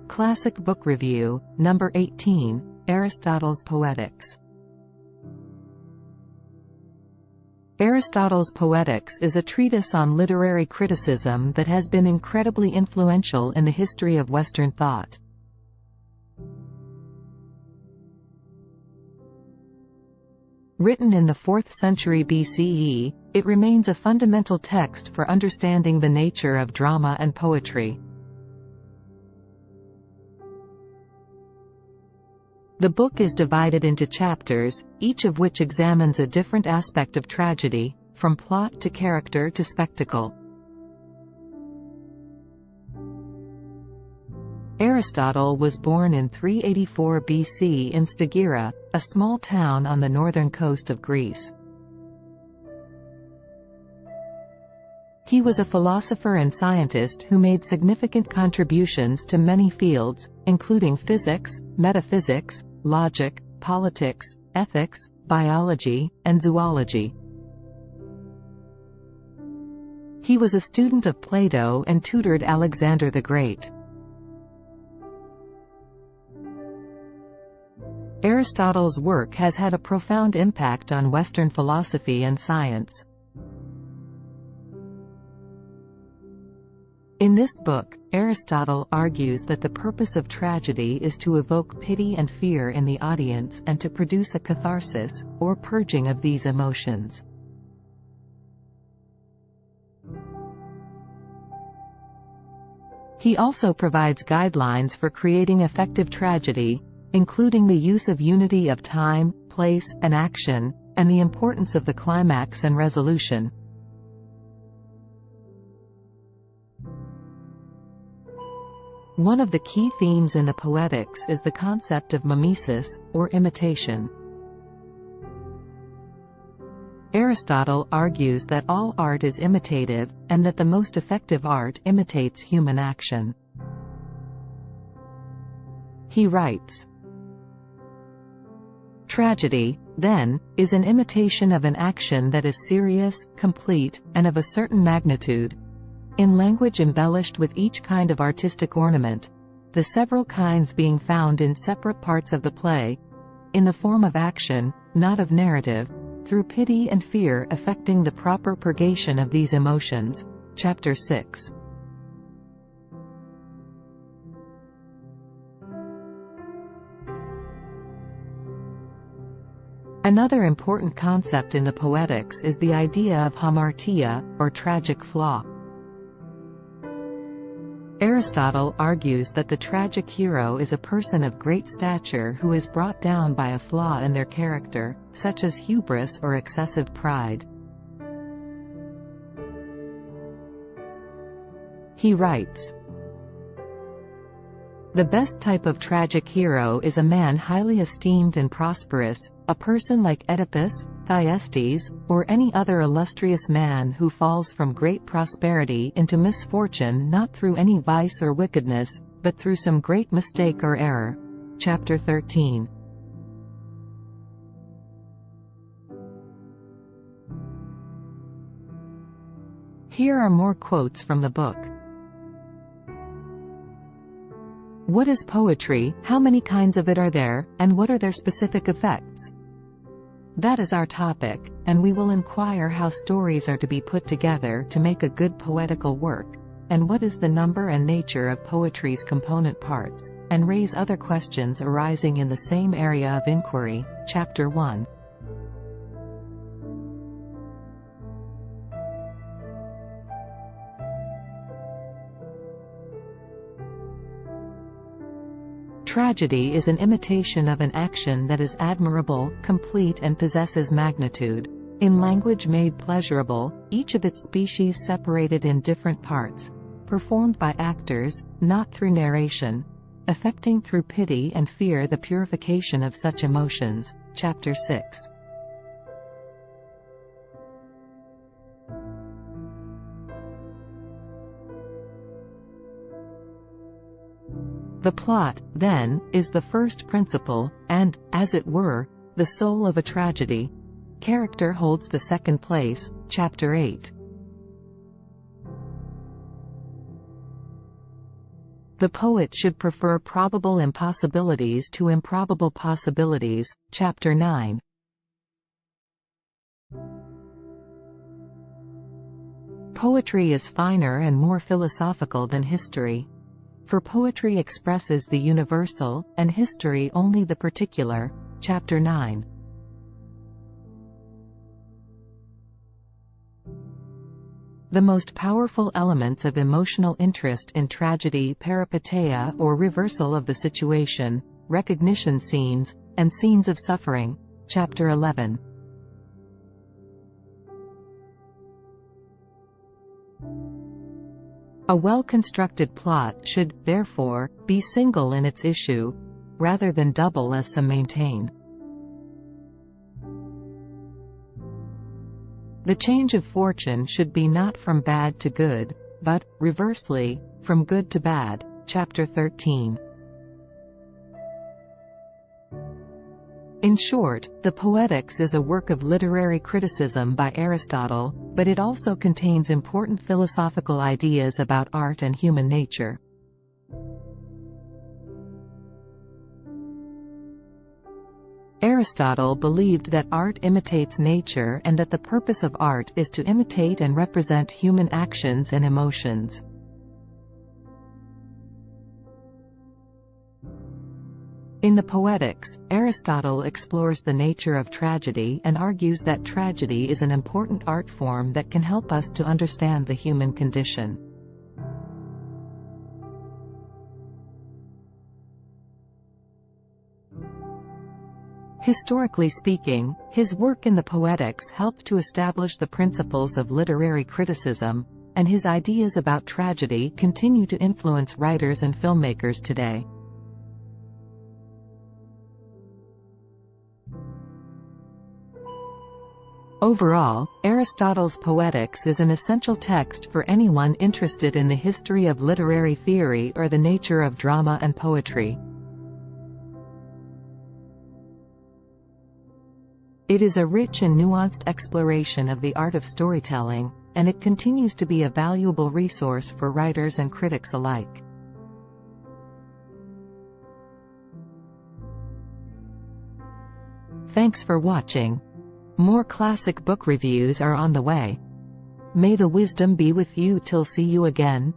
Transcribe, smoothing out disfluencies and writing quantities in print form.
Classic Book Review, Number 18, Aristotle's Poetics. Aristotle's Poetics is a treatise on literary criticism that has been incredibly influential in the history of Western thought. Written in the 4th century BCE, it remains a fundamental text for understanding the nature of drama and poetry. The book is divided into chapters, each of which examines a different aspect of tragedy, from plot to character to spectacle. Aristotle was born in 384 BC in Stagira, a small town on the northern coast of Greece. He was a philosopher and scientist who made significant contributions to many fields, including physics, metaphysics, logic, politics, ethics, biology, and zoology. He was a student of Plato and tutored Alexander the Great. Aristotle's work has had a profound impact on Western philosophy and science. In this book, Aristotle argues that the purpose of tragedy is to evoke pity and fear in the audience and to produce a catharsis, or purging of these emotions. He also provides guidelines for creating effective tragedy, including the use of unity of time, place, and action, and the importance of the climax and resolution. One of the key themes in the Poetics is the concept of mimesis, or imitation. Aristotle argues that all art is imitative, and that the most effective art imitates human action. He writes, "Tragedy, then, is an imitation of an action that is serious, complete, and of a certain magnitude, in language embellished with each kind of artistic ornament, the several kinds being found in separate parts of the play, in the form of action, not of narrative, through pity and fear effecting the proper purgation of these emotions." Chapter 6. Another important concept in the Poetics is the idea of hamartia, or tragic flaw. Aristotle argues that the tragic hero is a person of great stature who is brought down by a flaw in their character, such as hubris or excessive pride. He writes, "The best type of tragic hero is a man highly esteemed and prosperous, a person like Oedipus, Thyestes, or any other illustrious man who falls from great prosperity into misfortune not through any vice or wickedness, but through some great mistake or error." Chapter 13. Here are more quotes from the book. "What is poetry, how many kinds of it are there, and what are their specific effects? That is our topic, and we will inquire how stories are to be put together to make a good poetical work, and what is the number and nature of poetry's component parts, and raise other questions arising in the same area of inquiry." Chapter 1. Tragedy is an imitation of an action that is admirable, complete, and possesses magnitude. In language made pleasurable, each of its species separated in different parts, performed by actors, not through narration, affecting through pity and fear the purification of such emotions. Chapter 6. The plot, then, is the first principle, and, as it were, the soul of a tragedy. Character holds the second place. Chapter 8. The poet should prefer probable impossibilities to improbable possibilities. Chapter 9. Poetry is finer and more philosophical than history. For poetry expresses the universal, and history only the particular. Chapter 9. The most powerful elements of emotional interest in tragedy: peripeteia, or reversal of the situation, recognition scenes, and scenes of suffering. Chapter 11. A well-constructed plot should, therefore, be single in its issue, rather than double as some maintain. The change of fortune should be not from bad to good, but, reversely, from good to bad. Chapter 13. In short, the Poetics is a work of literary criticism by Aristotle, but it also contains important philosophical ideas about art and human nature. Aristotle believed that art imitates nature and that the purpose of art is to imitate and represent human actions and emotions. In the Poetics, Aristotle explores the nature of tragedy and argues that tragedy is an important art form that can help us to understand the human condition. Historically speaking, his work in the Poetics helped to establish the principles of literary criticism, and his ideas about tragedy continue to influence writers and filmmakers today. Overall, Aristotle's Poetics is an essential text for anyone interested in the history of literary theory or the nature of drama and poetry. It is a rich and nuanced exploration of the art of storytelling, and it continues to be a valuable resource for writers and critics alike. Thanks for watching. More classic book reviews are on the way. May the wisdom be with you till see you again.